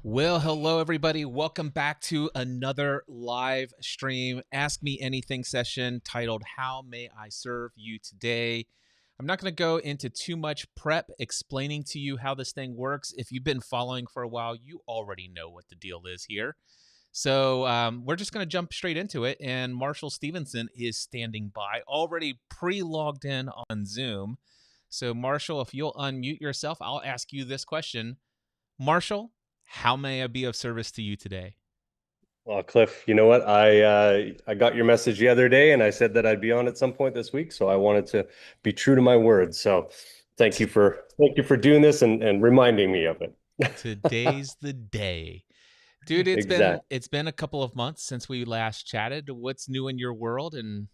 Well, hello, everybody. Welcome back to another live stream Ask Me Anything session titled How May I Serve You Today? I'm not going to go into too much prep explaining to you how this thing works. If you've been following for a while, you already know what the deal is here. So we're just going to jump straight into it. And Marshall Stevenson is standing by, already pre logged in on Zoom. So, Marshall, if you'll unmute yourself, I'll ask you this question. Marshall, how may I be of service to you today? Well, Cliff, you know what? I got your message the other day, and I said that I'd be on at some point this week. So I wanted to be true to my word. So thank you for doing this and reminding me of it. Today's the day. Dude, it's been Exactly. it's been a couple of months since we last chatted. What's new in your world, and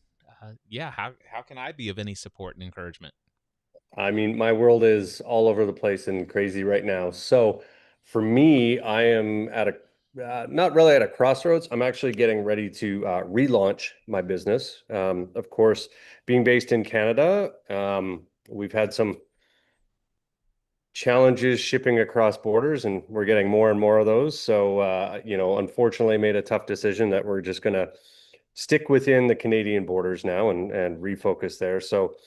yeah, how can I be of any support and encouragement? I mean, my world is all over the place and crazy right now. So for me, I am at a not really at a crossroads. I'm actually getting ready to relaunch my business. Of course, being based in Canada, we've had some challenges shipping across borders, and we're getting more and more of those. So, unfortunately, made a tough decision that we're just going to stick within the Canadian borders now and refocus there. So,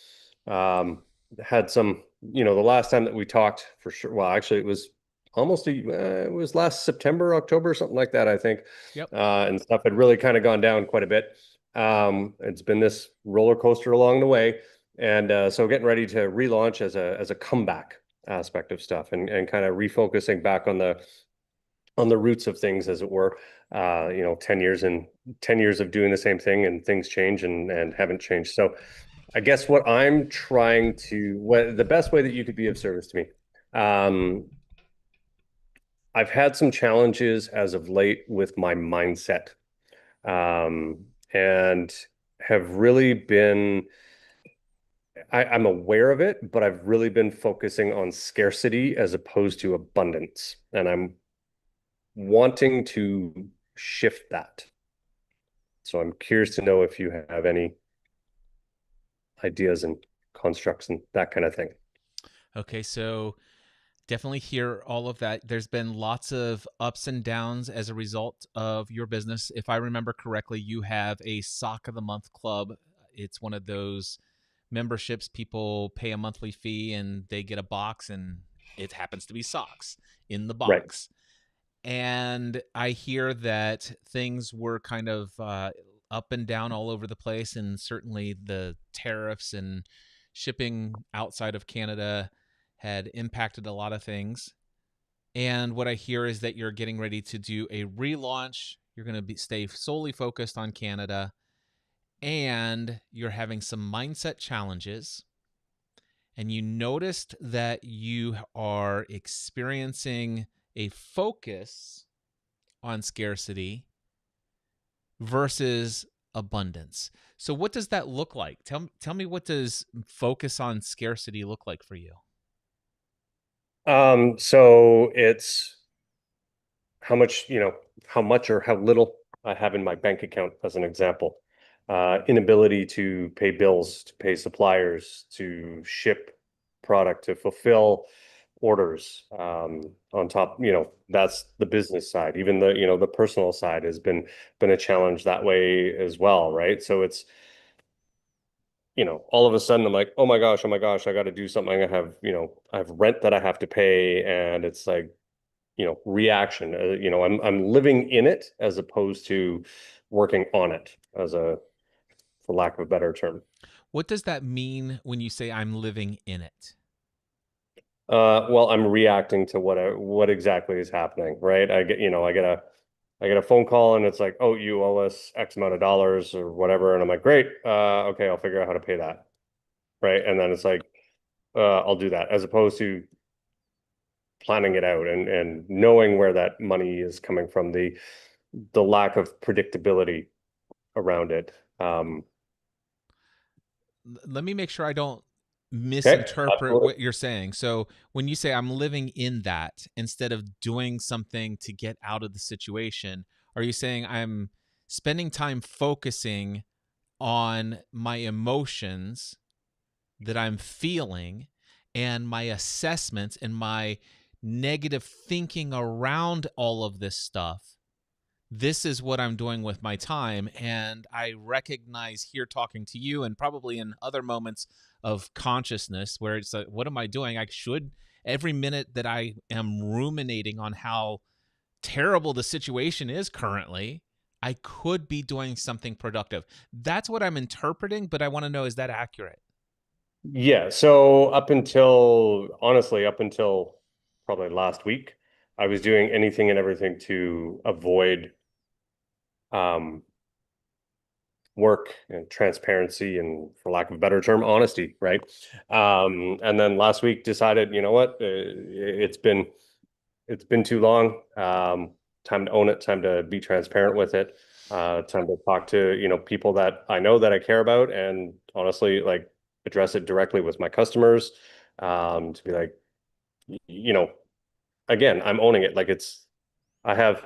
had some, the last time that we talked for sure. Well, actually, it was last September, October, something like that, I think. Yep. And stuff had really kind of gone down quite a bit. It's been this roller coaster along the way. And so getting ready to relaunch as a comeback aspect of stuff and kind of refocusing back on the roots of things, as it were. 10 years of doing the same thing, and things change and haven't changed. So I guess what the best way that you could be of service to me. I've had some challenges as of late with my mindset, and have really been I'm aware of it, but I've really been focusing on scarcity as opposed to abundance. And I'm wanting to shift that. So I'm curious to know if you have any ideas and constructs and that kind of thing. Okay, so definitely hear all of that. There's been lots of ups and downs as a result of your business. If I remember correctly, you have a Sock of the Month club. It's one of those memberships. People pay a monthly fee and they get a box, and it happens to be socks in the Right. box. And I hear that things were kind of up and down all over the place, and certainly the tariffs and shipping outside of Canada had impacted a lot of things. And what I hear is that you're getting ready to do a relaunch. You're going to stay solely focused on Canada, and you're having some mindset challenges. And you noticed that you are experiencing a focus on scarcity versus abundance. So what does that look like? Tell me, what does focus on scarcity look like for you? So it's how much or how little I have in my bank account, as an example. Inability to pay bills, to pay suppliers, to ship product, to fulfill orders. On top, that's the business side. Even the personal side has been a challenge that way as well, right? So it's, all of a sudden I'm like, oh my gosh, I got to do something. I have rent that I have to pay, and it's like, reaction. I'm living in it as opposed to working on it, for lack of a better term. What does that mean when you say I'm living in it? Well, I'm reacting to what exactly is happening, right? I get a phone call, and it's like, oh, you owe us X amount of dollars or whatever, and I'm like, great, okay, I'll figure out how to pay that, right? And then it's like, I'll do that, as opposed to planning it out and knowing where that money is coming from, the lack of predictability around it. Let me make sure I don't Okay, misinterpret absolutely. what you're saying. So when you say I'm living in that instead of doing something to get out of the situation, are you saying I'm spending time focusing on my emotions that I'm feeling and my assessments and my negative thinking around all of this stuff, this is what I'm doing with my time. And I recognize here talking to you, and probably in other moments of consciousness where it's like, what am I doing? I should, every minute that I am ruminating on how terrible the situation is currently, I could be doing something productive. That's what I'm interpreting, but I want to know, is that accurate? Yeah. So honestly, up until probably last week, I was doing anything and everything to avoid um, work and transparency and, for lack of a better term, honesty, right? And then last week decided, you know what, it's been too long. Time to own it. Time to be transparent with it. Time to talk to people that I know that I care about, and honestly, like address it directly with my customers. To be like, you know, again, I'm owning it. Like I have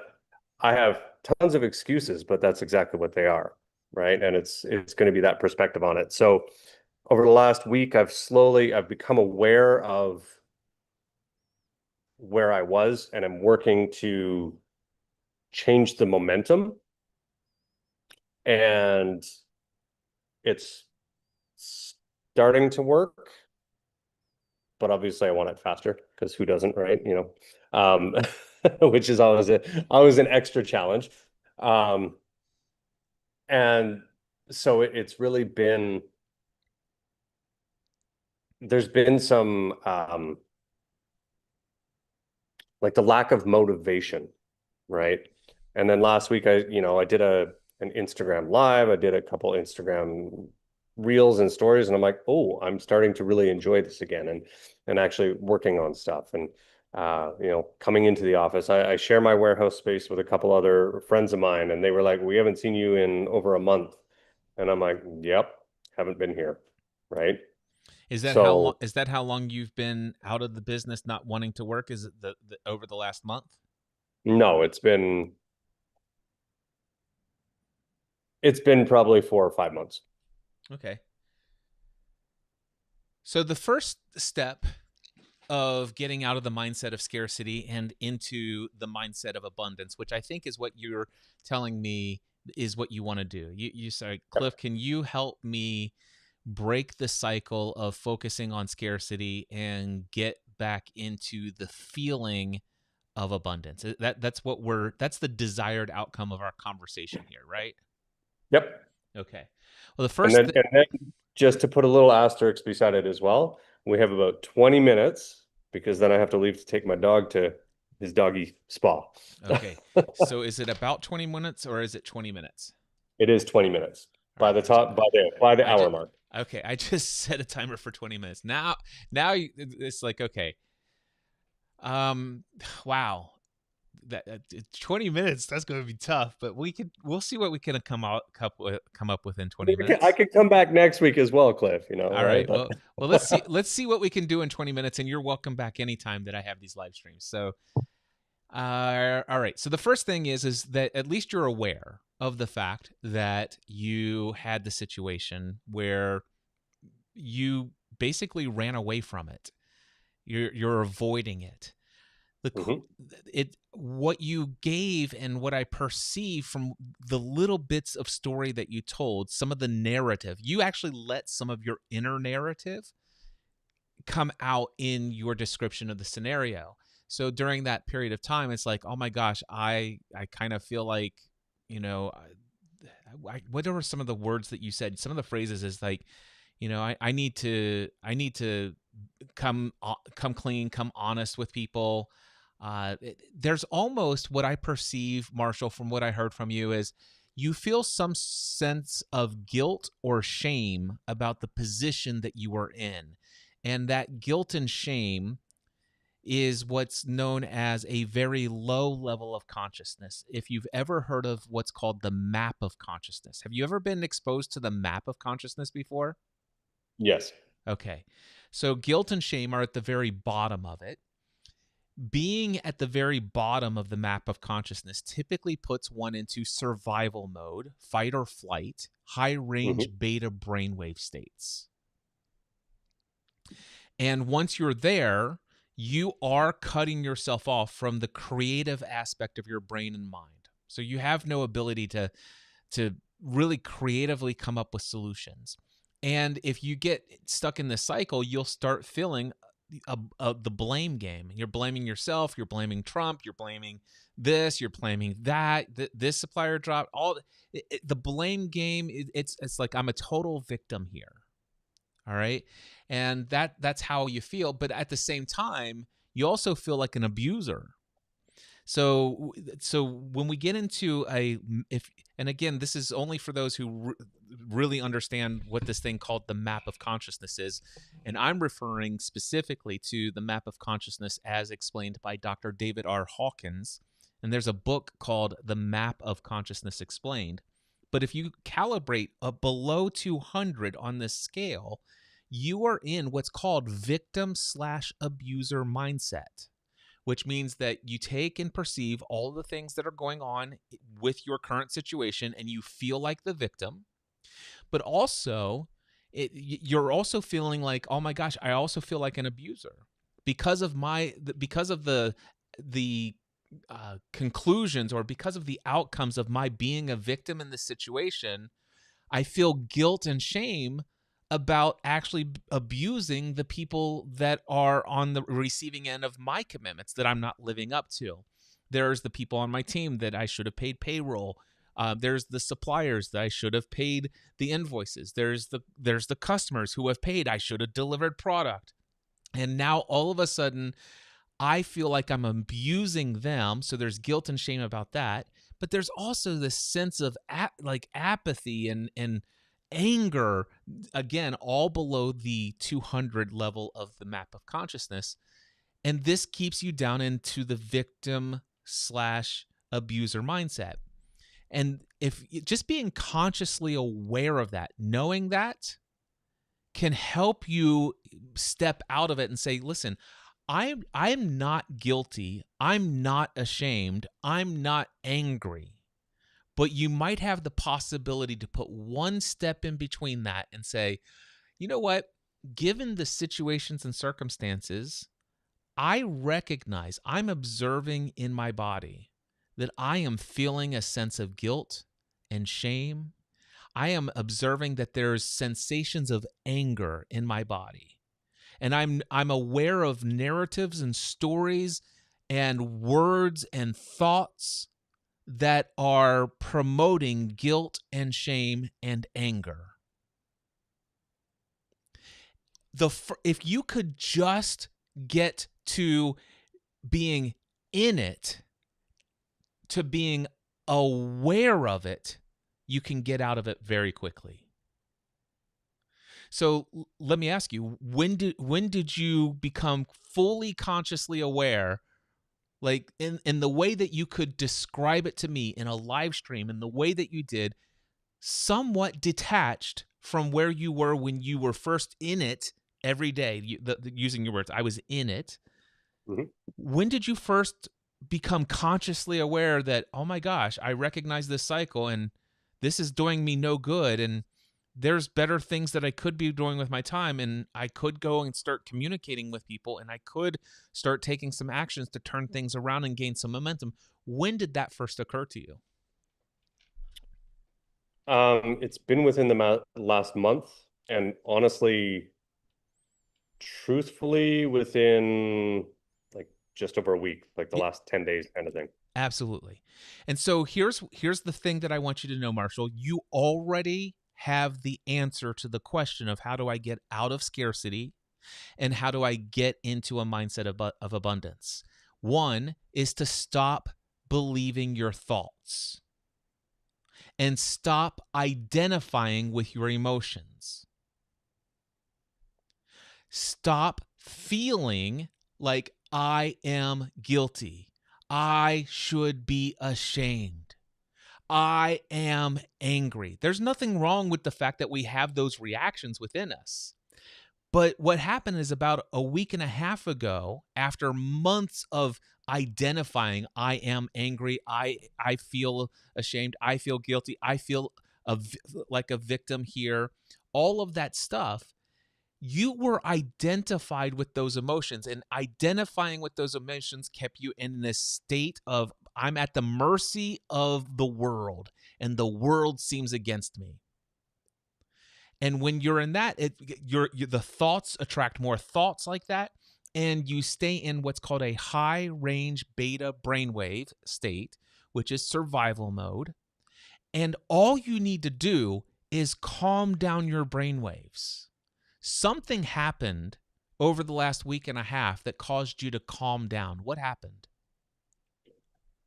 I have tons of excuses, but that's exactly what they are, right? And it's going to be that perspective on it. So over the last week, I've become aware of where I was, and I'm working to change the momentum. And it's starting to work, but obviously I want it faster because who doesn't, right? Which is always an extra challenge. Um, and so it's really been there's been some like the lack of motivation, right? And then last week I did an Instagram live. I did a couple Instagram reels and stories, and I'm like, oh, I'm starting to really enjoy this again, and actually working on stuff. And coming into the office, I share my warehouse space with a couple other friends of mine, and they were like, we haven't seen you in over a month. And I'm like, yep, haven't been here, right? So Is that how long you've been out of the business, not wanting to work? Is it the over the last month? no, it's been probably 4 or 5 months. Okay. So the first step of getting out of the mindset of scarcity and into the mindset of abundance, which I think is what you're telling me is what you want to do. You say, Cliff, can you help me break the cycle of focusing on scarcity and get back into the feeling of abundance? That's the desired outcome of our conversation here, right? Yep. Okay. Well, the And first then, and then just to put a little asterisk beside it as well, we have about 20 minutes because then I have to leave to take my dog to his doggy spa. Okay. So is it about 20 minutes or is it 20 minutes? It is 20 minutes All right. by the I hour just mark. okay. I just set a timer for 20 minutes. It's like, okay. Um, wow. 20 minutes, that's going to be tough, but we'll see what we can come up with in 20 I minutes. could come back next week as well, Cliff, All right? right. But Well, let's see what we can do in 20 minutes, and you're welcome back anytime that I have these live streams. So, all right. So the first thing is that at least you're aware of the fact that you had the situation where you basically ran away from it. You're avoiding it. The Mhm. it What you gave and what I perceive from the little bits of story that you told, some of the narrative, you actually let some of your inner narrative come out in your description of the scenario. So during that period of time, it's like, oh my gosh, I kind of feel like, you know, what are some of the words that you said? Some of the phrases is like, I need to come clean, come honest with people. There's almost what I perceive, Marshall, from what I heard from you is you feel some sense of guilt or shame about the position that you are in. And that guilt and shame is what's known as a very low level of consciousness. If you've ever heard of what's called the map of consciousness, have you ever been exposed to the map of consciousness before? Yes. Okay. So guilt and shame are at the very bottom of it. Being at the very bottom of the map of consciousness typically puts one into survival mode, fight or flight, high range Hmm. beta brainwave states. And once you're there, you are cutting yourself off from the creative aspect of your brain and mind. So you have no ability to really creatively come up with solutions. And if you get stuck in this cycle, you'll start feeling the blame game. You're blaming yourself. You're blaming Trump. You're blaming this. You're blaming that. This supplier dropped. The blame game. It's like I'm a total victim here. All right, and that's how you feel. But at the same time, you also feel like an abuser. So when we get into if and again, this is only for those who really understand what this thing called the map of consciousness is, and I'm referring specifically to the map of consciousness as explained by Dr. David R. Hawkins, and there's a book called The Map of Consciousness Explained. But if you calibrate below 200 on this scale, you are in what's called victim/abuser mindset, which means that you take and perceive all the things that are going on with your current situation and you feel like the victim, but also you're also feeling like, oh my gosh, I also feel like an abuser because of the conclusions, or because of the outcomes of my being a victim in this situation. I feel guilt and shame about actually abusing the people that are on the receiving end of my commitments that I'm not living up to. There's the people on my team that I should have paid payroll. There's the suppliers that I should have paid the invoices. There's the customers who have paid. I should have delivered product. And now all of a sudden, I feel like I'm abusing them. So there's guilt and shame about that. But there's also this sense of apathy and anger, again, all below the 200 level of the map of consciousness. And this keeps you down into the victim/abuser mindset. And if just being consciously aware of that, knowing that, can help you step out of it and say, listen, I'm not guilty. I'm not ashamed. I'm not angry. But you might have the possibility to put one step in between that and say, you know what? Given the situations and circumstances, I recognize, I'm observing in my body that I am feeling a sense of guilt and shame. I am observing that there's sensations of anger in my body. And I'm aware of narratives and stories and words and thoughts that are promoting guilt and shame and anger. If you could just get to being in it, to being aware of it, you can get out of it very quickly. So let me ask you, when did you become fully consciously aware, like in the way that you could describe it to me in a live stream, in the way that you did, somewhat detached from where you were when you were first in it every day, using your words, I was in it. Mm-hmm. When did you first become consciously aware that, oh my gosh, I recognize this cycle and this is doing me no good, and there's better things that I could be doing with my time, and I could go and start communicating with people, and I could start taking some actions to turn things around and gain some momentum? When did that first occur to you? It's been within the last month, and honestly, truthfully, within like just over a week, like the Yeah, last 10 days kind of thing. absolutely. And so here's the thing that I want you to know, Marshall. You already have the answer to the question of how do I get out of scarcity and how do I get into a mindset of abundance. One is to stop believing your thoughts and stop identifying with your emotions. Stop feeling like I am guilty. I should be ashamed. I am angry. There's nothing wrong with the fact that we have those reactions within us. But what happened is about a week and a half ago, after months of identifying, I am angry, I feel ashamed, I feel guilty, I feel like a victim here, all of that stuff, You were identified with those emotions, and identifying with those emotions kept you in this state of, I'm at the mercy of the world, and the world seems against me. And when you're in that, the thoughts attract more thoughts like that, and you stay in what's called a high range beta brainwave state, which is survival mode. And all you need to do is calm down your brainwaves. Something happened over the last week and a half that caused you to calm down. What happened?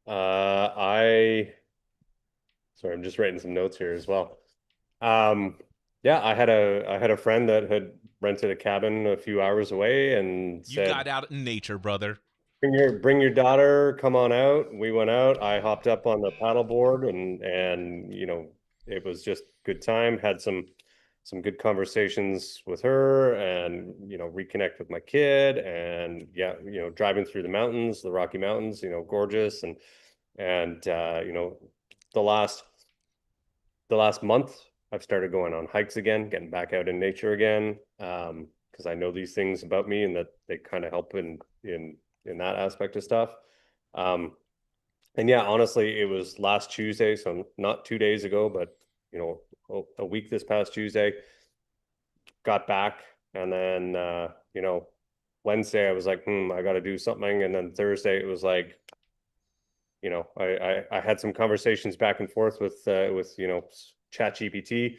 I sorry, I'm just writing some notes here as well. Um, yeah, I had a friend that had rented a cabin a few hours away and You said, got out in nature, brother. bring your daughter, come on out. We went out. I hopped up on the paddleboard and it was just good time. Had some good conversations with her and reconnect with my kid and yeah, driving through the mountains, the Rocky Mountains, gorgeous and the last the last month I've started going on hikes again, getting back out in nature again. Because I know these things about me and that they kind of help in that aspect of stuff. Um, and yeah, honestly, it was last Tuesday, so not 2 days ago, but a week this past Tuesday, got back, and then Wednesday I was like, I got to do something, and then Thursday it was like, I had some conversations back and forth with Chat GPT,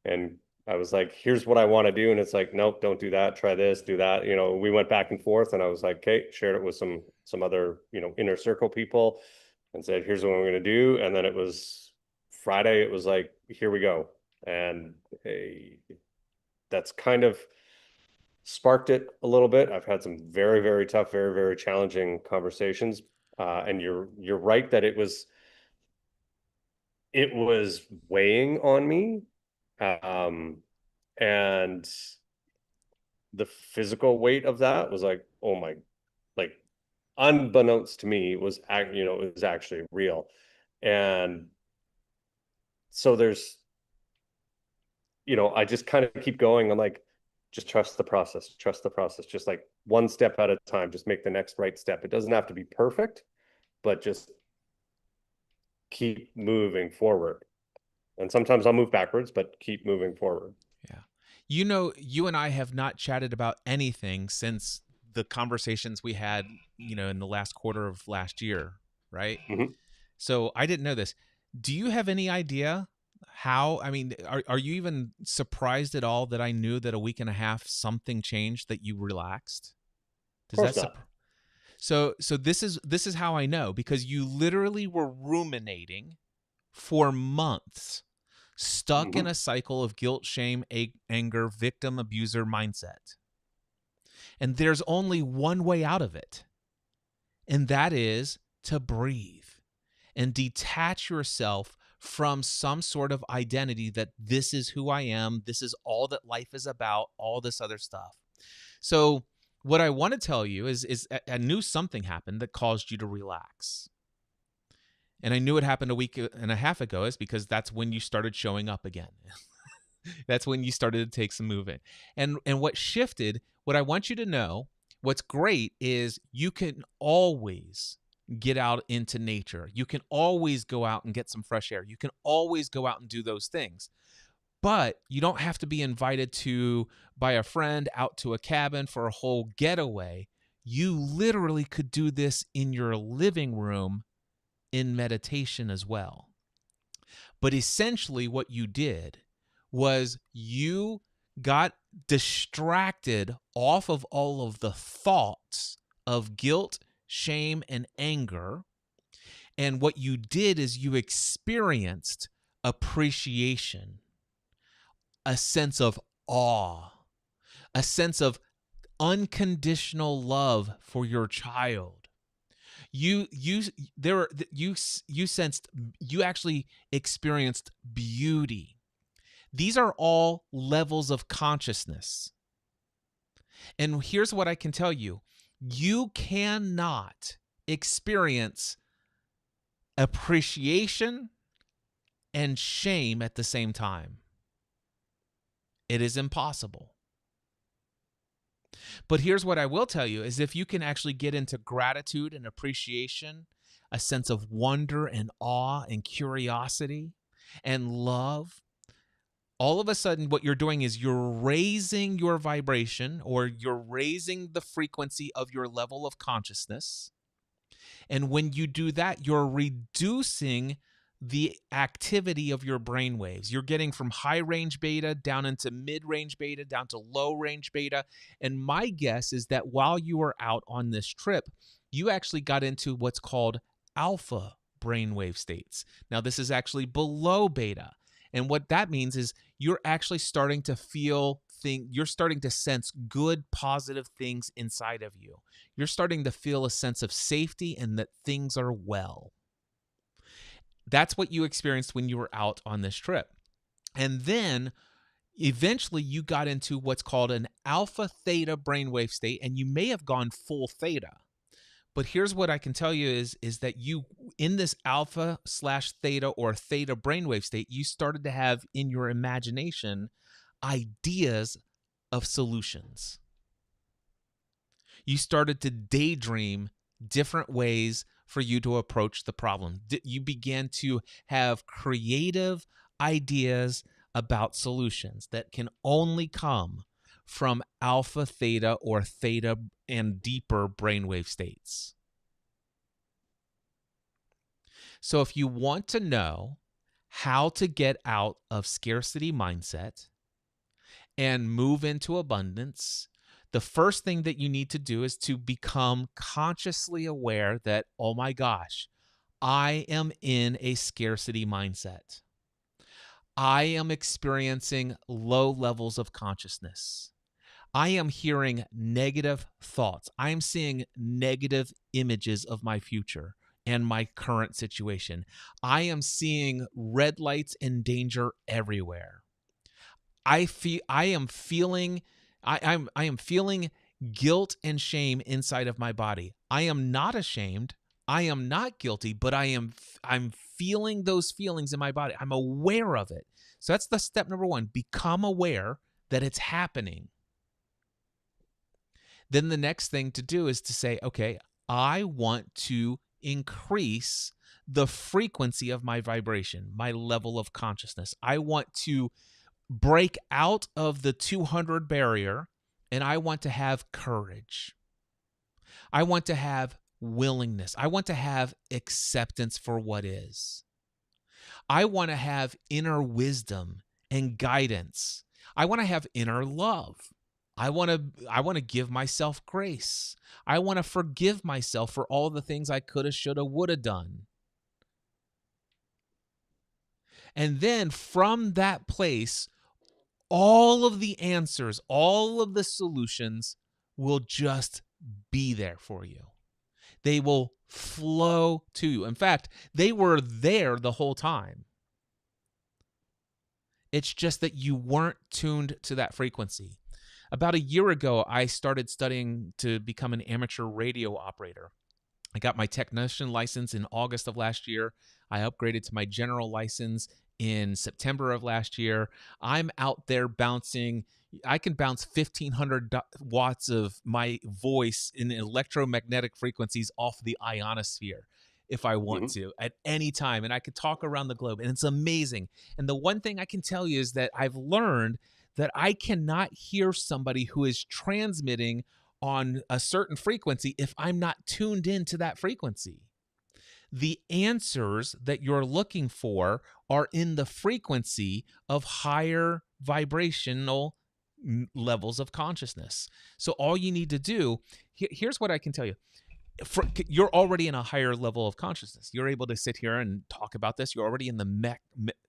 and I was like, here's what I want to do, and it's like, nope, don't do that, try this, do that. We went back and forth, and I was like, okay, shared it with some other inner circle people, and said, here's what I'm going to do, and then it was Friday. It was like, here we go, and hey, that's kind of sparked it a little bit. I've had some very, very tough, very, very challenging conversations. And you're right that it was weighing on me. Um, and the physical weight of that was like, oh my, like unbeknownst to me it was actually real. And so I just kind of keep going. I'm like, just trust the process, just like one step at a time, just make the next right step. It doesn't have to be perfect, but just keep moving forward. And sometimes I'll move backwards, but keep moving forward. Yeah. You and I have not chatted about anything since the conversations we had, in the last quarter of last year, right? Mm-hmm. So I didn't know this. Do you have any idea how? I mean, are you even surprised at all that I knew that a week and a half something changed, that you relaxed? Of Does course that not. so this is how I know, because you literally were ruminating for months, stuck in Mm-hmm. a cycle of guilt, shame, anger, victim, abuser mindset. And there's only one way out of it, and that is to breathe and detach yourself from some sort of identity that this is who I am, this is all that life is about, all this other stuff. So, what I want to tell you is I knew something happened that caused you to relax. And I knew it happened a week and a half ago, is because that's when you started showing up again. That's when you started to take some movement. And what shifted, what I want you to know, what's great is you can always get out into nature. You can always go out and get some fresh air. You can always go out and do those things. But you don't have to be invited to by a friend out to a cabin for a whole getaway. You literally could do this in your living room in meditation as well. But essentially, what you did was you got distracted off of all of the thoughts of guilt, shame, and anger. And what you did is you experienced appreciation, a sense of awe, a sense of unconditional love for your child. You sensed, you actually experienced beauty. These are all levels of consciousness. And here's what I can tell you: you cannot experience appreciation and shame at the same time. It is impossible. But here's what I will tell you is if you can actually get into gratitude and appreciation, a sense of wonder and awe and curiosity and love, all of a sudden what you're doing is you're raising your vibration, or you're raising the frequency of your level of consciousness. And when you do that, you're reducing the activity of your brain waves. You're getting from high range beta down into mid range beta, down to low range beta. And my guess is that while you were out on this trip, you actually got into what's called alpha brainwave states. Now, this is actually below beta. And what that means is you're actually starting to you're starting to sense good, positive things inside of you. You're starting to feel a sense of safety and that things are well. That's what you experienced when you were out on this trip. And then eventually you got into what's called an alpha theta brainwave state, and you may have gone full theta. But here's what I can tell you is that you, in this alpha / theta or theta brainwave state, you started to have in your imagination ideas of solutions. You started to daydream different ways for you to approach the problem. You began to have creative ideas about solutions that can only come from alpha, theta, or theta and deeper brainwave states. So if you want to know how to get out of scarcity mindset and move into abundance, the first thing that you need to do is to become consciously aware that, oh my gosh, I am in a scarcity mindset. I am experiencing low levels of consciousness. I am hearing negative thoughts. I am seeing negative images of my future and my current situation. I am seeing red lights and danger everywhere. I am feeling guilt and shame inside of my body. I am not ashamed. I am not guilty, but I'm feeling those feelings in my body. I'm aware of it. So that's the step number one. Become aware that it's happening. Then the next thing to do is to say, okay, I want to increase the frequency of my vibration, my level of consciousness. I want to break out of the 200 barrier, and I want to have courage. I want to have willingness. I want to have acceptance for what is. I want to have inner wisdom and guidance. I want to have inner love. I want to give myself grace. I want to forgive myself for all the things I coulda, shoulda, woulda done. And then from that place, all of the answers, all of the solutions will just be there for you. They will flow to you. In fact, they were there the whole time. It's just that you weren't tuned to that frequency. About a year ago, I started studying to become an amateur radio operator. I got my technician license in August of last year. I upgraded to my general license in September of last year. I'm out there bouncing. I can bounce 1,500 watts of my voice in electromagnetic frequencies off the ionosphere if I want to at any time. And I could talk around the globe, and it's amazing. And the one thing I can tell you is that I've learned that I cannot hear somebody who is transmitting on a certain frequency if I'm not tuned into that frequency. The answers that you're looking for are in the frequency of higher vibrational levels of consciousness. So all you need to do, here's what I can tell you. You're already in a higher level of consciousness. You're able to sit here and talk about this. You're already in the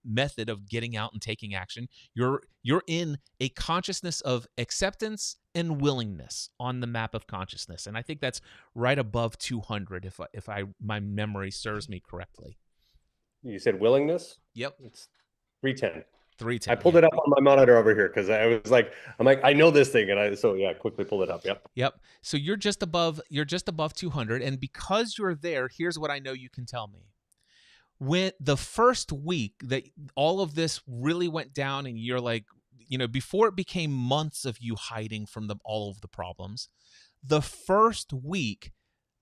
method of getting out and taking action. You're in a consciousness of acceptance and willingness on the map of consciousness, and I think that's right above 200 if my memory serves me correctly. You said willingness? Yep, it's 310. 310. I pulled it up on my monitor over here because I'm like, I know this thing, and I quickly pulled it up. Yep. So you're just above 200, and because you're there, here's what I know you can tell me. When the first week that all of this really went down, and you're like, before it became months of you hiding from all of the problems, the first week,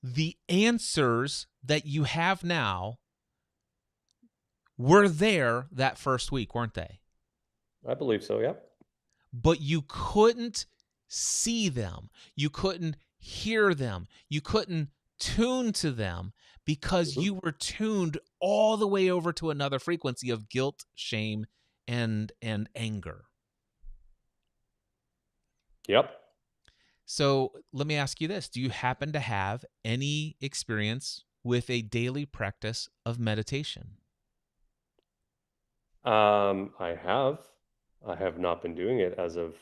the answers that you have now were there that first week, weren't they? I believe so. Yeah. But you couldn't see them. You couldn't hear them. You couldn't tune to them because Mhm. you were tuned all the way over to another frequency of guilt, shame, and anger. Yep. So let me ask you this. Do you happen to have any experience with a daily practice of meditation? I have. I have not been doing it as of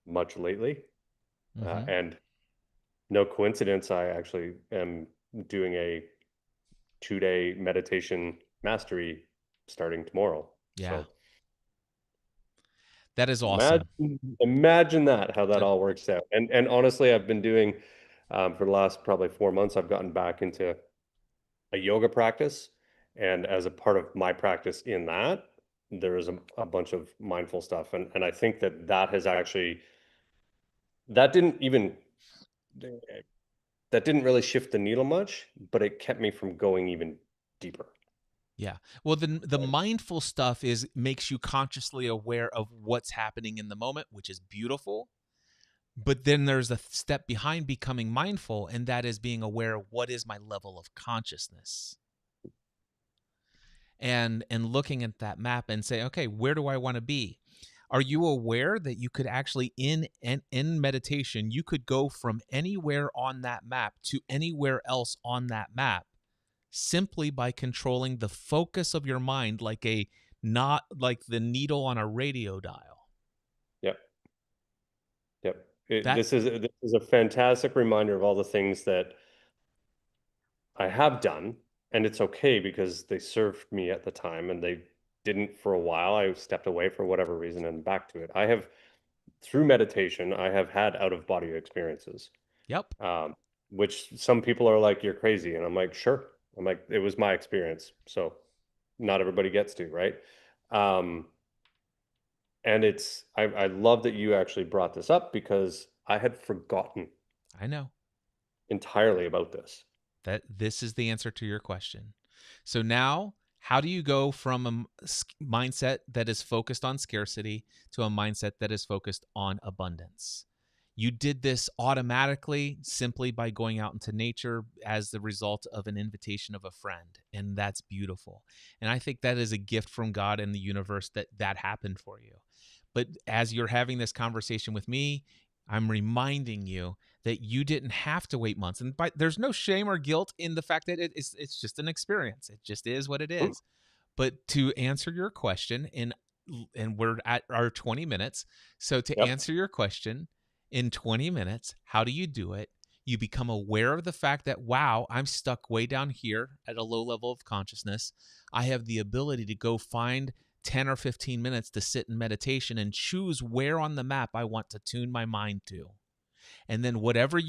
much lately. Mm-hmm. And no coincidence, I actually am doing a 2-day meditation mastery starting tomorrow. Yeah, So that is imagine, awesome. imagine that, how that That, all works out. And honestly, I've been doing for the last probably 4 months, I've gotten back into a yoga practice. And as a part of my practice in that, there is a bunch of mindful stuff. And I think that that has actually, that didn't even, that didn't really shift the needle much, but it kept me from going even deeper. yeah. Well, the Right. mindful stuff is makes you consciously aware of what's happening in the moment, which is beautiful. But then there's a step behind becoming mindful, and that is being aware of what is my level of consciousness. And looking at that map and say, okay, where do I want to be? Are you aware that you could actually in meditation, you could go from anywhere on that map to anywhere else on that map simply by controlling the focus of your mind like a not like the needle on a radio dial. Yep. Yep. That This is a fantastic reminder of all the things that I have done, and it's okay because they served me at the time, and they didn't for a while. I stepped away for whatever reason and back to it. I have, through meditation, I have had out of body experiences, yep, um, which some people are like, "You're crazy," and I'm like, "Sure." I'm like, "It was my experience, so not everybody gets to, right?" Um, and I love that you actually brought this up because I had forgotten I know. entirely about this. That this is the answer to your question. So now, how do you go from a mindset that is focused on scarcity to a mindset that is focused on abundance? You did this automatically simply by going out into nature as the result of an invitation of a friend, and that's beautiful. And I think that is a gift from God and the universe that that happened for you. But as you're having this conversation with me, I'm reminding you that you didn't have to wait months. And there's no shame or guilt in the fact that it's just an experience. It just is what it Mm. is. But to answer your question, and we're at our 20 minutes. So to Yep. answer your question in 20 minutes, how do you do it? You become aware of the fact that, wow, I'm stuck way down here at a low level of consciousness. I have the ability to go find 10 or 15 minutes to sit in meditation and choose where on the map I want to tune my mind to. And then whatever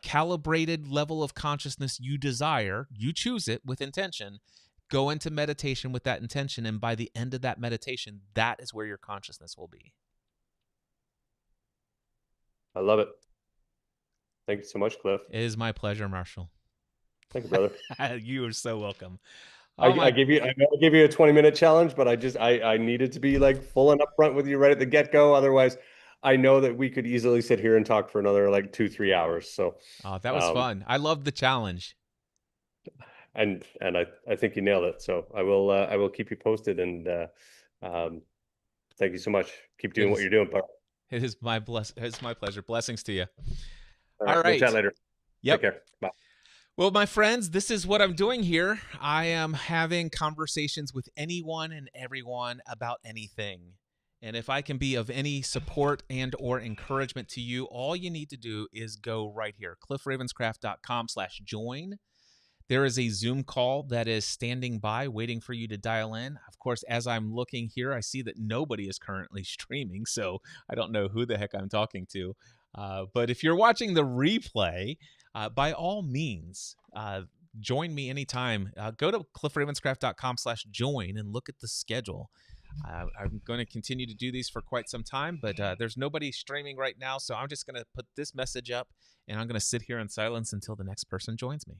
calibrated level of consciousness you desire, you choose it with intention. Go into meditation with that intention, and by the end of that meditation, that is where your consciousness will be. I love it. Thank you so much, Cliff. It is my pleasure, Marshall. Thank you, brother. You are so welcome. I, Oh I my! gave you, I know I gave you a 20-minute challenge, but I needed to be like full and upfront with you right at the get-go. Otherwise, I know that we could easily sit here and talk for another like 2, 3 hours. So, Oh, that was um, fun. I love the challenge. and I think you nailed it. So I will keep you posted and um, thank you so much. Keep It doing what is. you're doing, pal. It is It's my pleasure. Blessings to you. All All right, we'll chat right. later. Take Yep. care. Bye. Well, my friends, this is what I'm doing here. I am having conversations with anyone and everyone about anything. And if I can be of any support and or encouragement to you, all you need to do is go right here, cliffravenscraft.com/join. There is a Zoom call that is standing by waiting for you to dial in. Of course, as I'm looking here, I see that nobody is currently streaming, so I don't know who the heck I'm talking to. But if you're watching the replay, by all means, join me anytime. Go to cliffravenscraft.com/join and look at the schedule. I'm going to continue to do these for quite some time, but there's nobody streaming right now, so I'm just going to put this message up, and I'm going to sit here in silence until the next person joins me.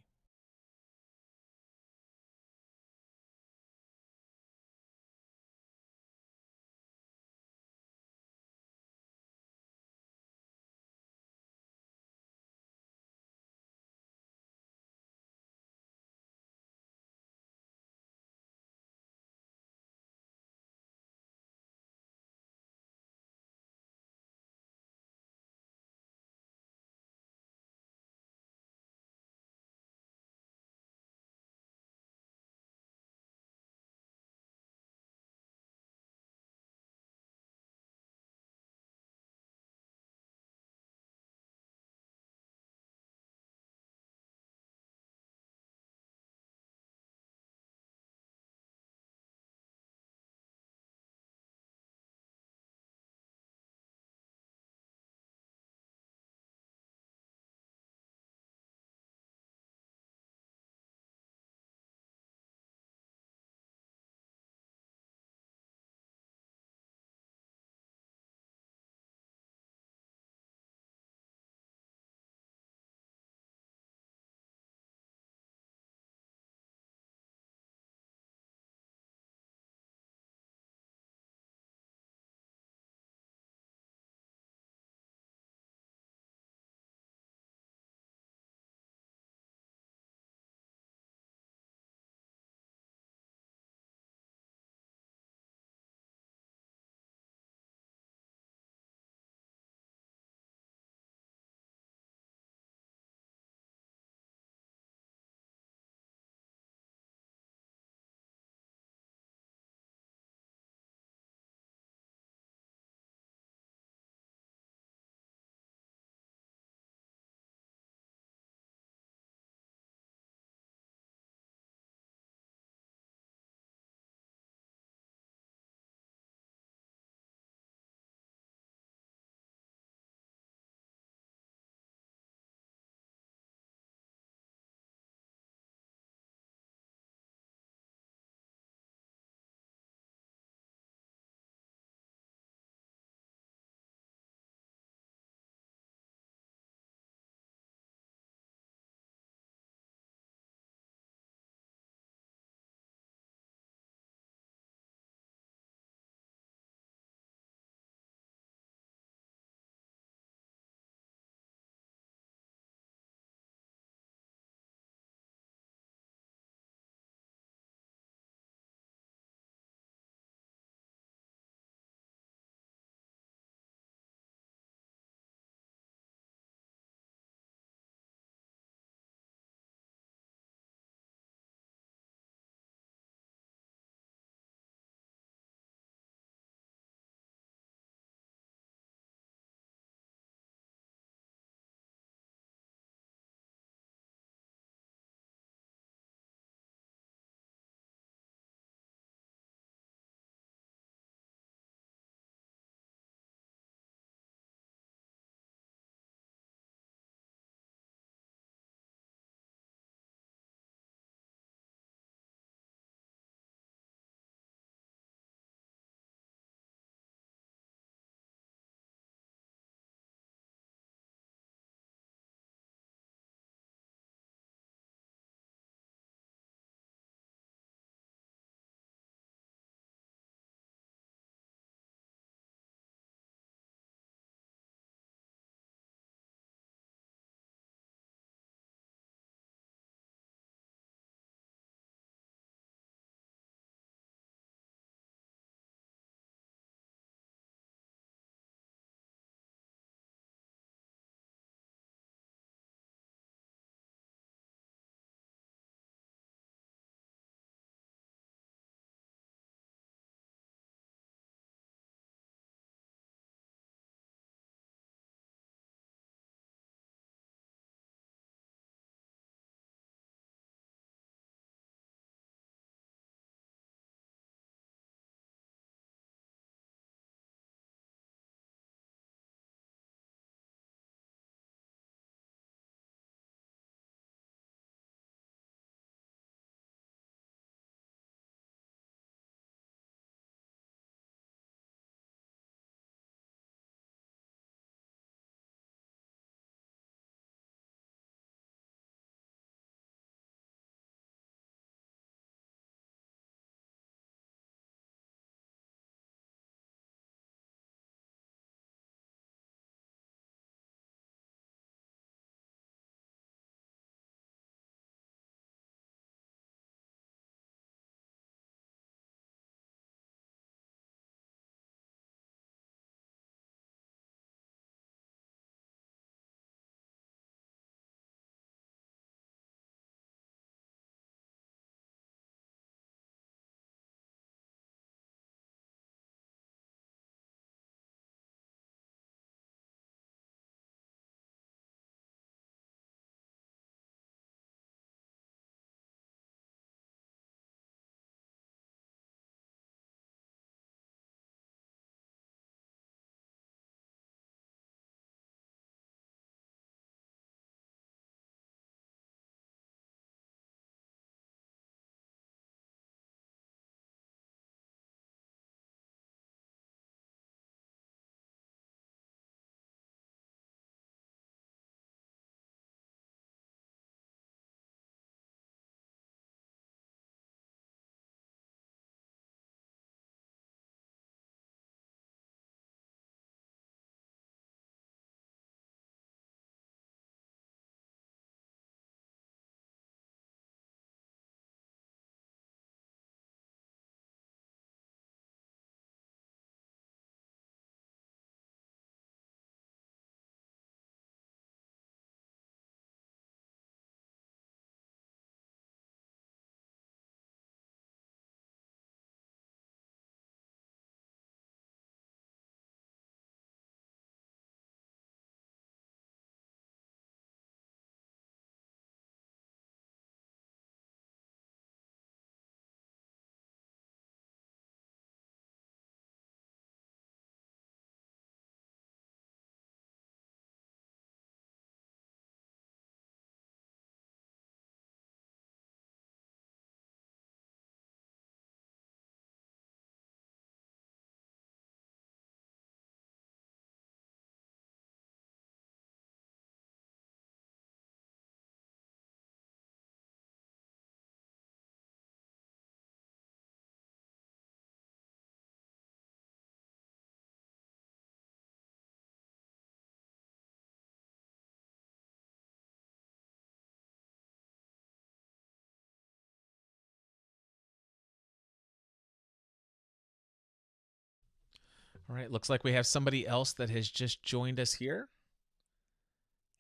All right, looks like we have somebody else that has just joined us here.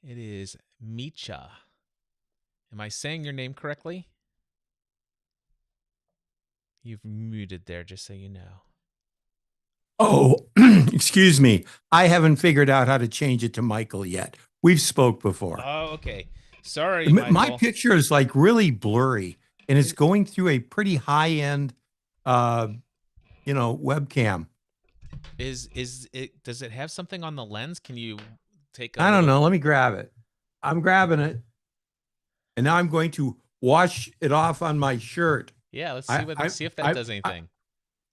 It is Micha. Am I saying your name correctly? You've muted there, just so you know. Oh, excuse me. I haven't figured out how to change it to Michael yet. We've spoke before. Oh, okay. Sorry, My Michael. picture is like really blurry and it's going through a pretty high-end uh, webcam. Is it? Does it have something on the lens? Can you take a I don't little? know. Let me grab it. I'm grabbing it. And now I'm going to wash it off on my shirt. Yeah, let's see I, what I, see if that I, does anything.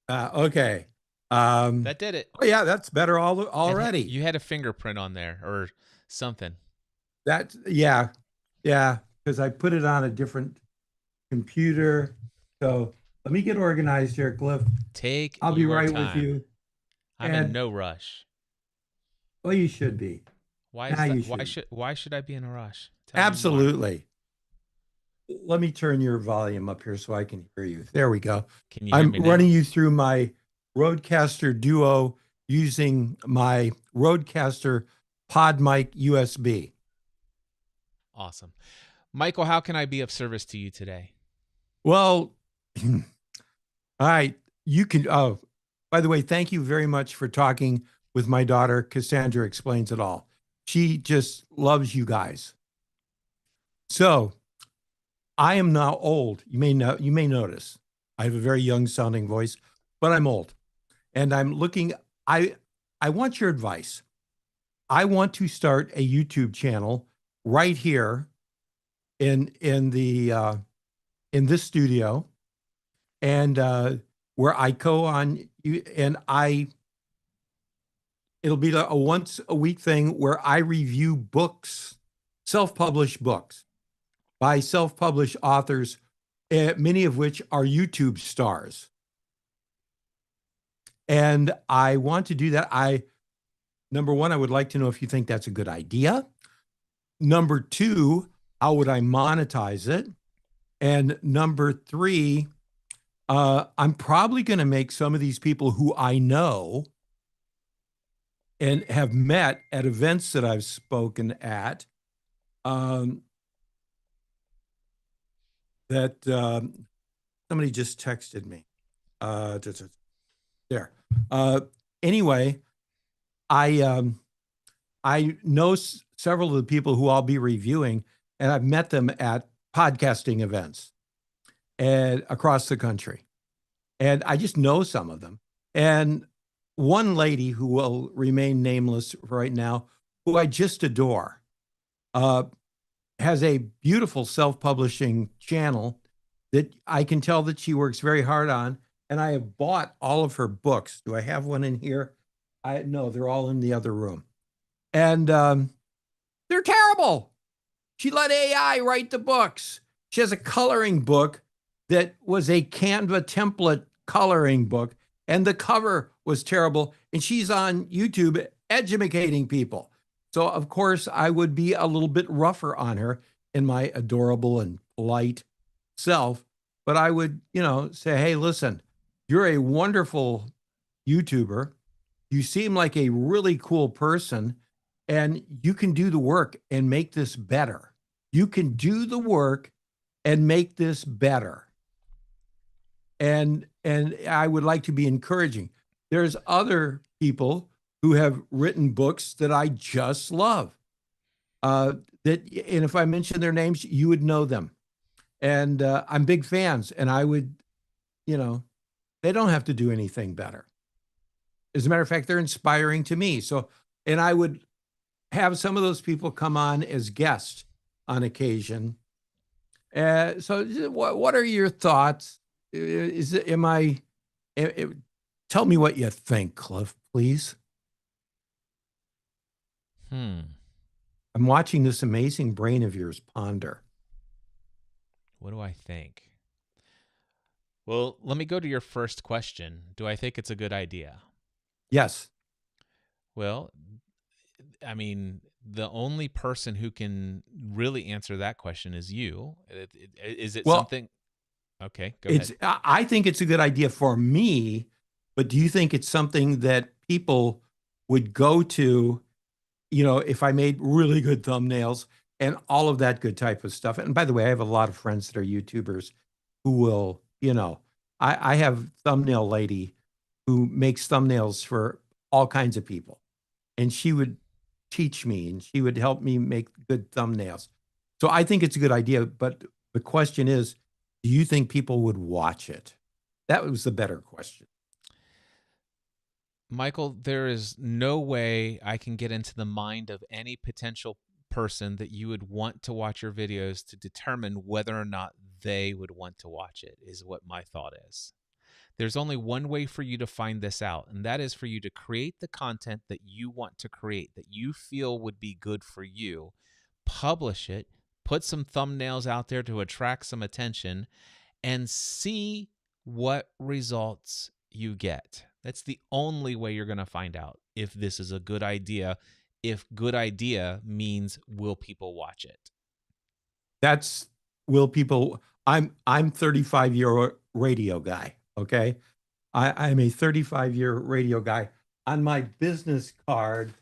okay. That did it. Oh yeah, that's better already. You had a fingerprint on there or something. Yeah, yeah, because I put it on a different computer. So let me get organized here, Cliff. Take I'll be your right with time. you. I'm in And no rush. well, you should be. Why Now is that? you should. Why should I be in a rush? Tell me more. Absolutely. Let me turn your volume up here so I can hear you. There we go. Can you hear I'm me running now? you through my Rodecaster Duo using my Rodecaster Pod Mic USB. Awesome. Michael, how can I be of service to you today? Well, all right. You can, oh, by the way, thank you very much for talking with my daughter. Cassandra explains it all. She just loves you guys. So I am now old. You may notice I have a very young sounding voice, but I'm old. And I'm looking, I I want your advice. I want to start a YouTube channel right here in the in this studio, and where I go on you and it'll be a once a week thing where I review books, self-published books by self-published authors, many of which are YouTube stars. And I want to do that. Number one, I would like to know if you think that's a good idea. Number two, how would I monetize it? And number three, I'm probably going to make some of these people who I know and have met at events that I've spoken at, that somebody just texted me. There. Anyway, I know several of the people who I'll be reviewing, and I've met them at podcasting events and across the country. And I just know some of them. And one lady who will remain nameless right now, who I just adore, has a beautiful self-publishing channel that I can tell that she works very hard on. And I have bought all of her books. Do I have one in here? No, they're all in the other room. And they're terrible. She let AI write the books. She has a coloring book that was a Canva template coloring book, and the cover was terrible. And she's on YouTube educating people. So, of course, I would be a little bit rougher on her in my adorable and polite self. But I would, say, hey, listen, you're a wonderful YouTuber. You seem like a really cool person, and you can do the work and make this better. You can do the work and make this better. And I would like to be encouraging. There's other people who have written books that I just love. And if I mention their names, you would know them. And I'm big fans, and I would, they don't have to do anything better. As a matter of fact, they're inspiring to me. So, and I would have some of those people come on as guests on occasion. So what are your thoughts? Tell me what you think, Cliff, please. I'm watching this amazing brain of yours ponder. What do I think? Well, let me go to your first question. Do I think it's a good idea? Yes. Well, I mean, the only person who can really answer that question is you. Is it something? Okay, go ahead. I think it's a good idea for me, but do you think it's something that people would go to, if I made really good thumbnails and all of that good type of stuff. And by the way, I have a lot of friends that are YouTubers who will, I have thumbnail lady who makes thumbnails for all kinds of people. And she would teach me and she would help me make good thumbnails. So I think it's a good idea. But the question is, do you think people would watch it? That was the better question. Michael, there is no way I can get into the mind of any potential person that you would want to watch your videos to determine whether or not they would want to watch it, is what my thought is. There's only one way for you to find this out, and that is for you to create the content that you want to create, that you feel would be good for you, publish it, put some thumbnails out there to attract some attention, and see what results you get. That's the only way you're going to find out if this is a good idea. If good idea means will people watch it? That's will people. I'm 35-year radio guy. Okay, I'm a 35-year radio guy. On my business card,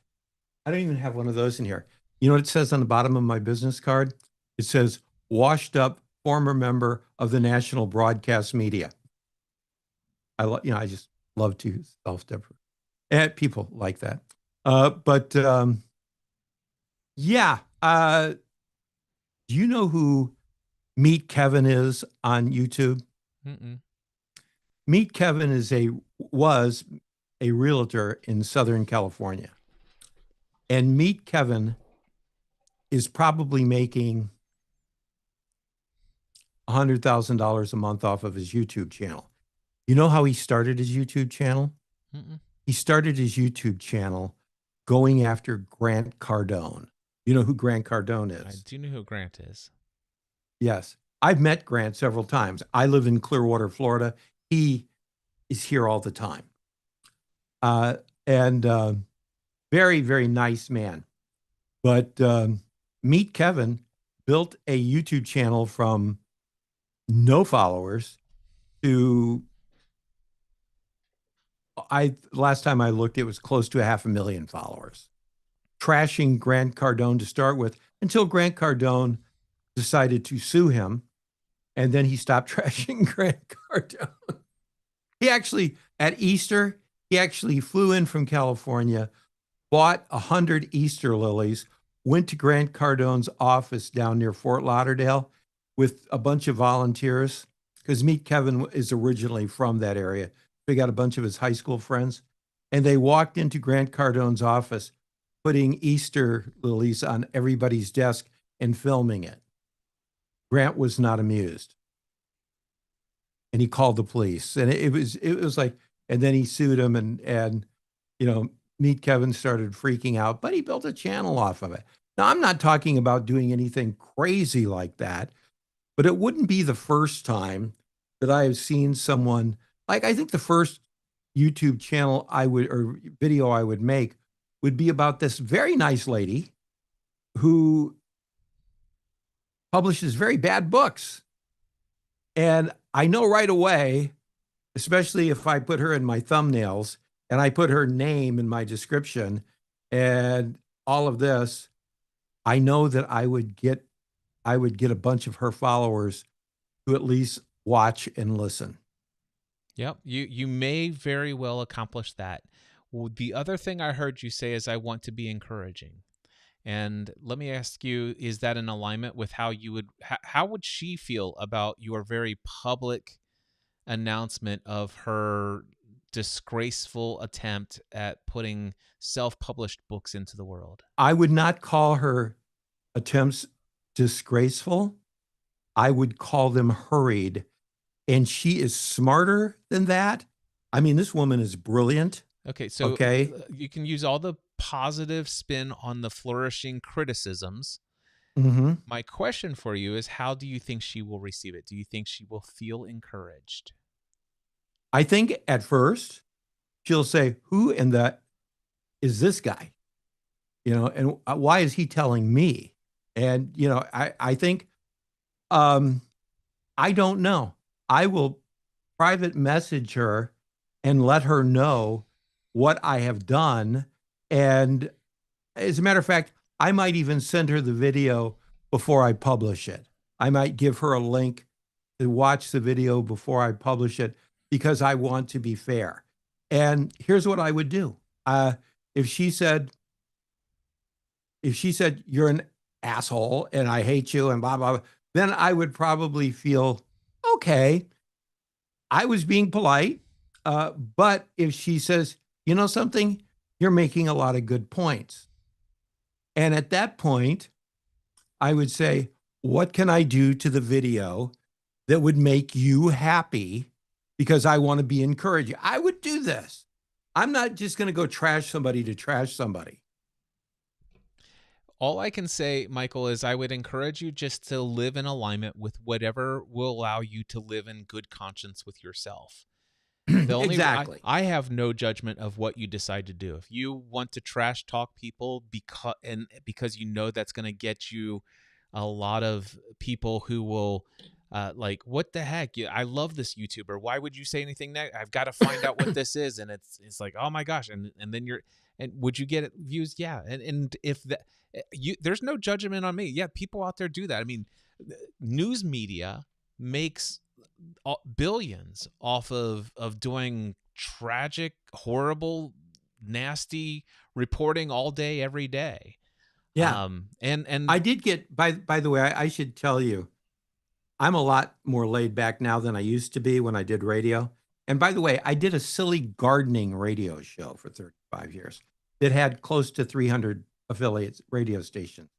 I don't even have one of those in here. You know what it says on the bottom of my business card? It says washed up former member of the national broadcast media. I just love to self-deprecate. And people like that. But yeah. Do you know who Meet Kevin is on YouTube? Mm-mm. Meet Kevin was a realtor in Southern California. And Meet Kevin is probably making $100,000 a month off of his YouTube channel. You know how he started his YouTube channel? Mm-mm. He started his YouTube channel going after Grant Cardone. You know who Grant Cardone is? I do know who Grant is. Yes. I've met Grant several times. I live in Clearwater, Florida. He is here all the time. And very, very nice man. But Meet Kevin built a YouTube channel from no followers to, last time I looked, it was close to 500,000 followers. Trashing Grant Cardone to start with until Grant Cardone decided to sue him. And then he stopped trashing Grant Cardone. He actually, at Easter, he actually flew in from California, bought 100 Easter lilies, went to Grant Cardone's office down near Fort Lauderdale with a bunch of volunteers, because Meet Kevin is originally from that area. He got a bunch of his high school friends, and they walked into Grant Cardone's office, putting Easter lilies on everybody's desk and filming it. Grant was not amused. And he called the police. And it was like, and then he sued him and Meet Kevin started freaking out, but he built a channel off of it. Now, I'm not talking about doing anything crazy like that, but it wouldn't be the first time that I have seen someone, like, I think the first YouTube channel or video I would make would be about this very nice lady who publishes very bad books. And I know right away, especially if I put her in my thumbnails and I put her name in my description and all of this, I know that I would get a bunch of her followers to at least watch and listen. Yep, you may very well accomplish that. Well, the other thing I heard you say is I want to be encouraging. And let me ask you, is that in alignment with how would she feel about your very public announcement of her disgraceful attempt at putting self-published books into the world? I would not call her attempts disgraceful. I would call them hurried. And she is smarter than that. I mean, this woman is brilliant. Okay, so you can use all the positive spin on the flourishing criticisms. Mm-hmm. My question for you is, how do you think she will receive it? Do you think she will feel encouraged? I think at first she'll say, who in the is this guy? And why is he telling me? And, I think, I don't know. I will private message her and let her know what I have done. And as a matter of fact, I might even send her the video before I publish it. I might give her a link to watch the video before I publish it because I want to be fair. And here's what I would do. If she said, you're an asshole and I hate you and blah, blah, blah, then I would probably feel, okay, I was being polite. But if she says, you know something, you're making a lot of good points. And at that point, I would say, what can I do to the video that would make you happy? Because I want to be encouraging. I would do this. I'm not just going to go trash somebody to trash somebody. All I can say, Michael, is I would encourage you just to live in alignment with whatever will allow you to live in good conscience with yourself. The only Exactly. I have no judgment of what you decide to do. If you want to trash talk people because you know that's going to get you a lot of people who will like, what the heck? I love this YouTuber. Why would you say anything negative? I've got to find out what this is. And it's like, oh my gosh. And then would you get views? Yeah. And if that there's no judgment on me. Yeah. People out there do that. I mean, news media makes billions off of doing tragic, horrible, nasty reporting all day, every day. Yeah. And I did get, by the way, I should tell you, I'm a lot more laid back now than I used to be when I did radio. And by the way, I did a silly gardening radio show for 35 years that had close to 300 affiliates, radio stations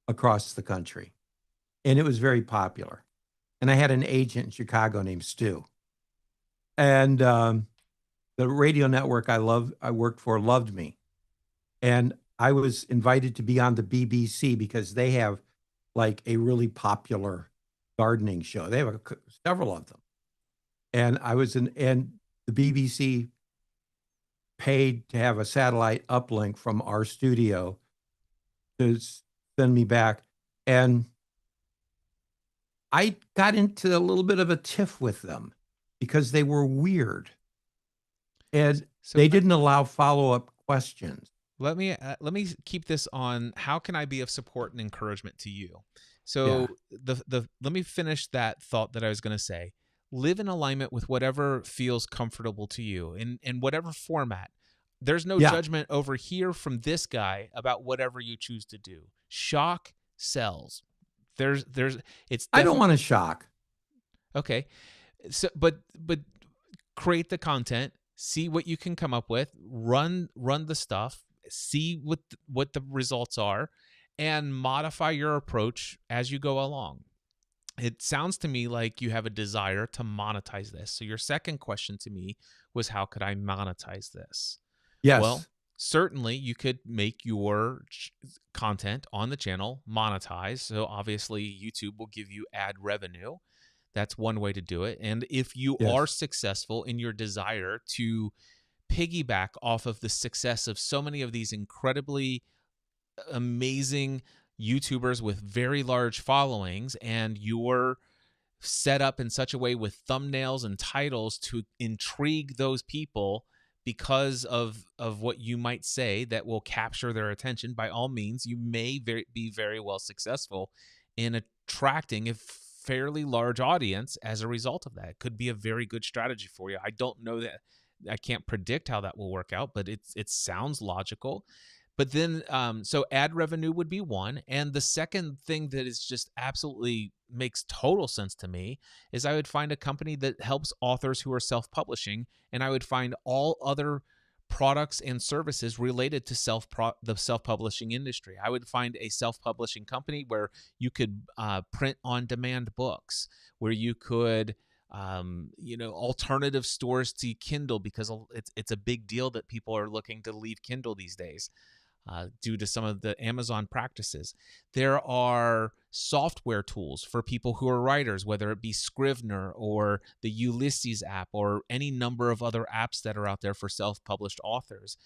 across the country. And it was very popular. And I had an agent in Chicago named Stu. And the radio network I worked for loved me. And I was invited to be on the BBC because they have like a really popular gardening show. They have several of them. And and the BBC paid to have a satellite uplink from our studio to send me back. And I got into a little bit of a tiff with them because they were weird. And they didn't allow follow-up questions. Let me keep this on. How can I be of support and encouragement to you? So let me finish that thought that I was going to say. Live in alignment with whatever feels comfortable to you in whatever format. There's no judgment over here from this guy about whatever you choose to do. Shock sells. I don't want to shock. Okay. So but create the content, see what you can come up with, run the stuff, see what the results are, and modify your approach as you go along. It sounds to me like you have a desire to monetize this. So your second question to me was, how could I monetize this? Yes. Well, certainly you could make your content on the channel monetize. So obviously YouTube will give you ad revenue. That's one way to do it. And if you are successful in your desire to piggyback off of the success of so many of these incredibly amazing YouTubers with very large followings, and you're set up in such a way with thumbnails and titles to intrigue those people because of what you might say that will capture their attention, by all means, you may be very well successful in attracting a fairly large audience as a result of that. It could be a very good strategy for you. I don't know that. I can't predict how that will work out, but it sounds logical. But then, so ad revenue would be one. And the second thing that is just absolutely makes total sense to me is I would find a company that helps authors who are self-publishing, and I would find all other products and services related to the self-publishing industry. I would find a self-publishing company where you could print on-demand books, where you could alternative stores to Kindle, because it's a big deal that people are looking to leave Kindle these days. Due to some of the Amazon practices. There are software tools for people who are writers, whether it be Scrivener or the Ulysses app or any number of other apps that are out there for self-published authors.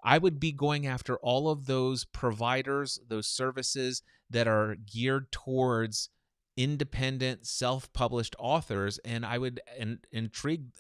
I would be going after all of those providers, those services that are geared towards independent self-published authors, and I would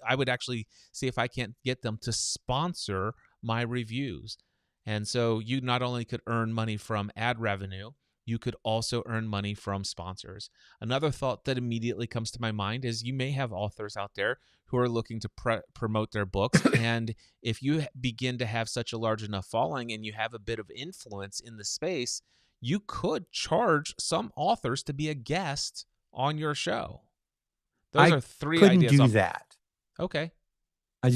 I would actually see if I can't get them to sponsor my reviews. And so you not only could earn money from ad revenue, you could also earn money from sponsors. Another thought that immediately comes to my mind is you may have authors out there who are looking to promote their books. And if you begin to have such a large enough following and you have a bit of influence in the space, you could charge some authors to be a guest on your show. Those I are three couldn't ideas do off. that. Okay. I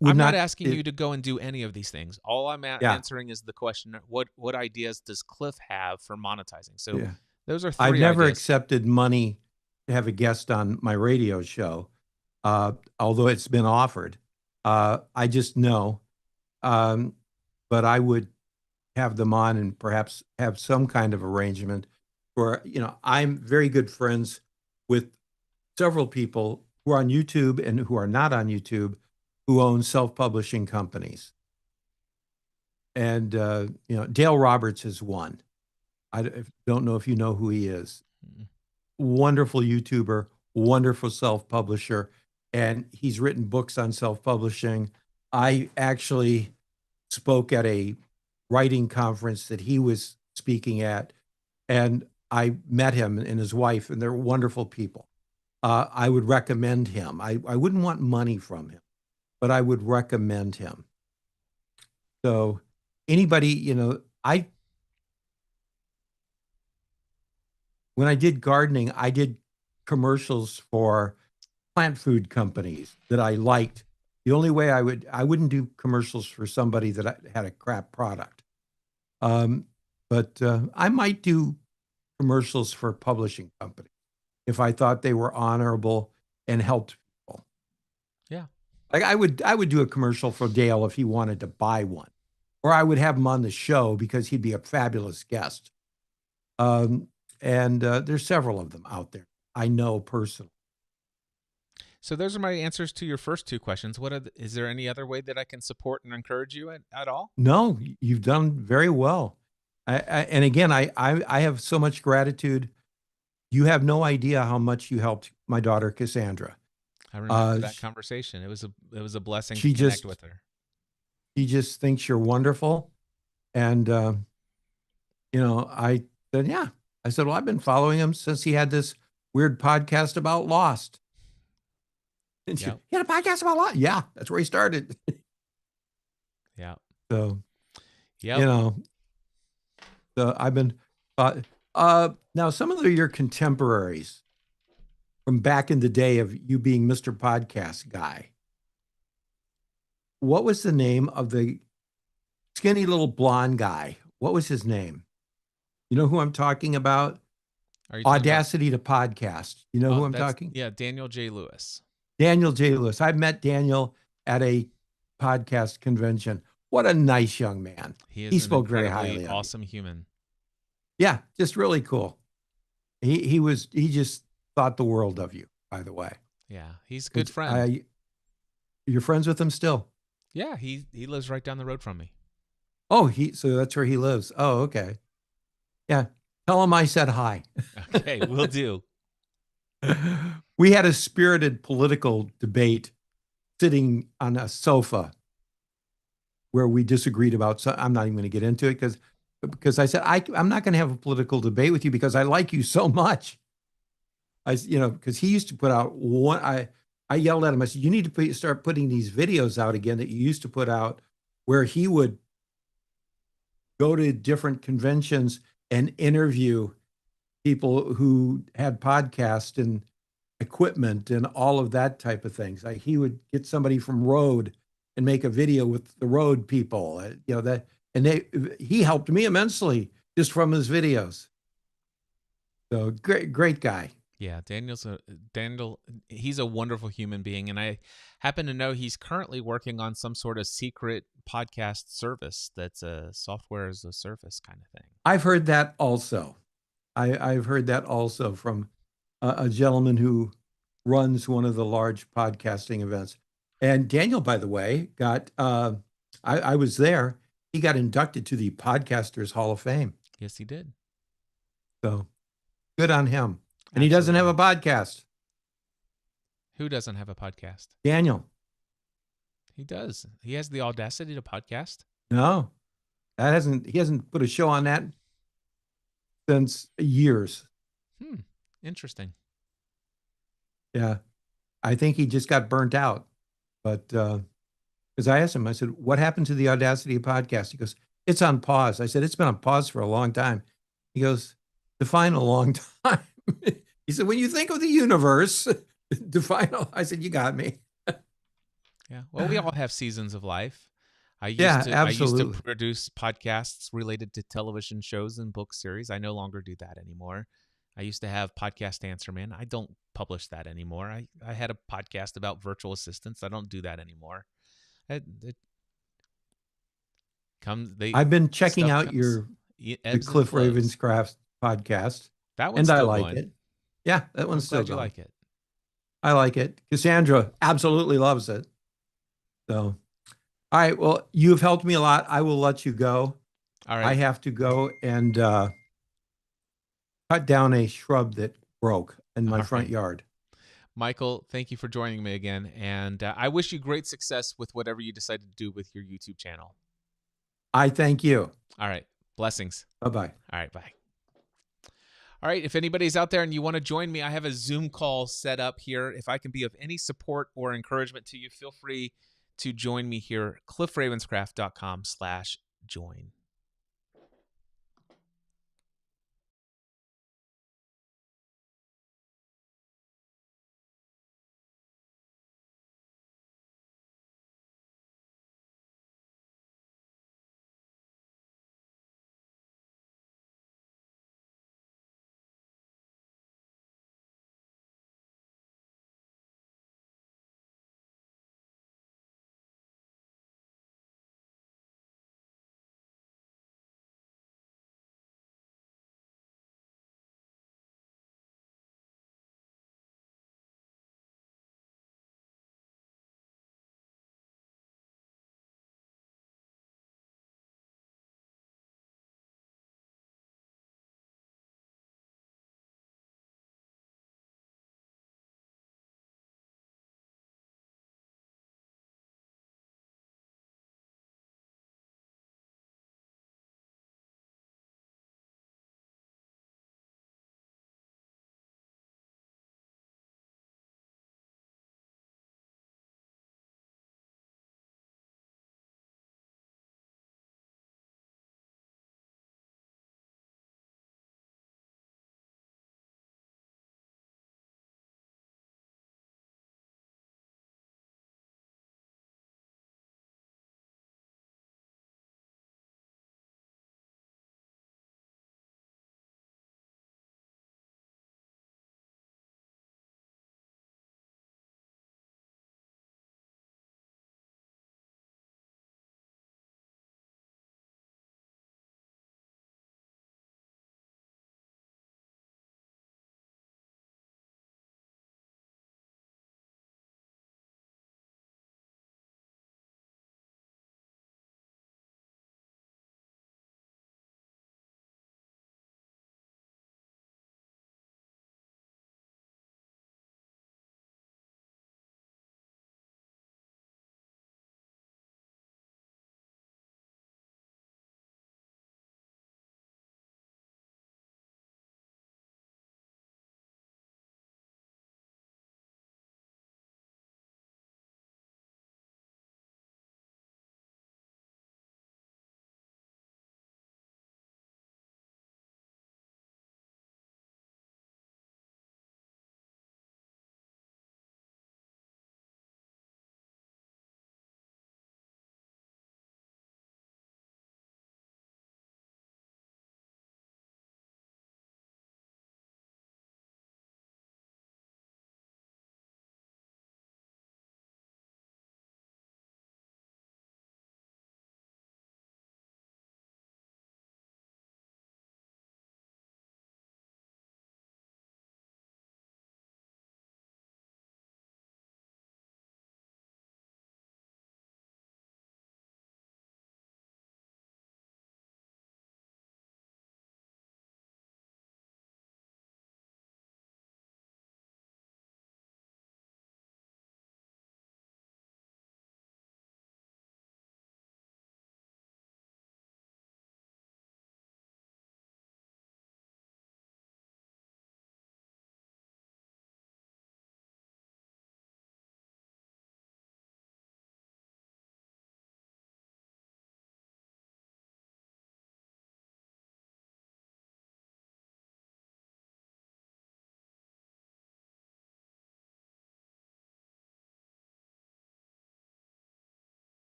would I'm not not. asking you to go and do any of these things. All I'm Yeah. answering is the question: what ideas does Cliff have for monetizing? So Yeah. those are I've three never ideas. accepted money to have a guest on my radio show, although it's been offered. I just know, but I would have them on and perhaps have some kind of arrangement where, I'm very good friends with several people who are on YouTube and who are not on YouTube who own self-publishing companies. And, Dale Roberts is one. I don't know if you know who he is. Wonderful YouTuber, wonderful self-publisher, and he's written books on self-publishing. I actually spoke at a writing conference that he was speaking at, and I met him and his wife, and they're wonderful people. I would recommend him. I wouldn't want money from him, but I would recommend him. So anybody, when I did gardening, I did commercials for plant food companies that I liked. The only way I wouldn't do commercials for somebody that had a crap product. But I might do commercials for publishing companies if I thought they were honorable and helped people. Yeah. Like I would do a commercial for Dale if he wanted to buy one, or I would have him on the show because he'd be a fabulous guest. And there's several of them out there I know personally. So those are my answers to your first two questions. Is there any other way that I can support and encourage you at all? No, you've done very well. And again, I have so much gratitude. You have no idea how much you helped my daughter, Cassandra. I remember that conversation. It was a blessing to connect with her. She just thinks you're wonderful. And, I said, yeah. I said, well, I've been following him since he had this weird podcast about Lost. And she Yep. he had a podcast about Lost? Yeah, that's where he started. Yeah. So, yeah. So I've been, now some of your contemporaries from back in the day of you being Mr. Podcast Guy, what was the name of the skinny little blonde guy? What was his name? You know who I'm talking about? Audacity to Podcast. You know who I'm talking? Yeah, Daniel J. Lewis. Daniel J. Lewis. I met Daniel at a podcast convention. What a nice young man. He spoke very highly. Awesome human. Yeah, just really cool. He just thought the world of you, by the way. Yeah, he's a good friend. You're friends with him still? Yeah, he lives right down the road from me. Oh, so that's where he lives. Oh, okay. Yeah. Tell him I said hi. Okay, will do. We had a spirited political debate sitting on a sofa where we disagreed about, I'm not even going to get into it because I said, I'm not going to have a political debate with you because I like you so much. Because he used to put out one, I yelled at him. I said, you need to start putting these videos out again that you used to put out where he would go to different conventions and interview people who had podcasts and equipment and all of that type of things. Like he would get somebody from Rode and make a video with the Rode people, he helped me immensely just from his videos. So great guy. Yeah, he's a wonderful human being. And I happen to know he's currently working on some sort of secret podcast service that's a software as a service kind of thing. I've heard that also. I've heard that also from a gentleman who runs one of the large podcasting events. And Daniel, by the way, got, I was there. He got inducted to the Podcasters Hall of Fame. Yes, he did. So good on him. And he doesn't have a podcast. Who doesn't have a podcast? Daniel. He does. He has the audacity to podcast. No, he hasn't put a show on that since years. Interesting. Yeah. I think he just got burnt out. But because I asked him, I said, what happened to the Audacity podcast? He goes, it's on pause. I said, it's been on pause for a long time. He goes, define a long time. He said, when you think of the universe, define. I said, you got me. Yeah. Well, we all have seasons of life. I used Yeah, to absolutely. produce podcasts related to television shows and book series. I no longer do that anymore. I used to have Podcast Answer Man. I don't publish that anymore. I had a podcast about virtual assistants. I don't do that anymore. It comes I've been checking stuff out comes, the ebbs and Cliff flows. Ravenscraft podcast, That one's and I still like going. it. Yeah, that I'm one's still glad you going. like it. I like it. Cassandra absolutely loves it. So, all right. Well, you've helped me a lot. I will let you go. All I right. have to go and cut down a shrub that broke in my All front right. yard. Michael, thank you for joining me again. And I wish you great success with whatever you decide to do with your YouTube channel. I thank you. All right. Blessings. Bye-bye. All right. Bye. All right. If anybody's out there and you want to join me, I have a Zoom call set up here. If I can be of any support or encouragement to you, feel free to join me here, cliffravenscraft.com/join.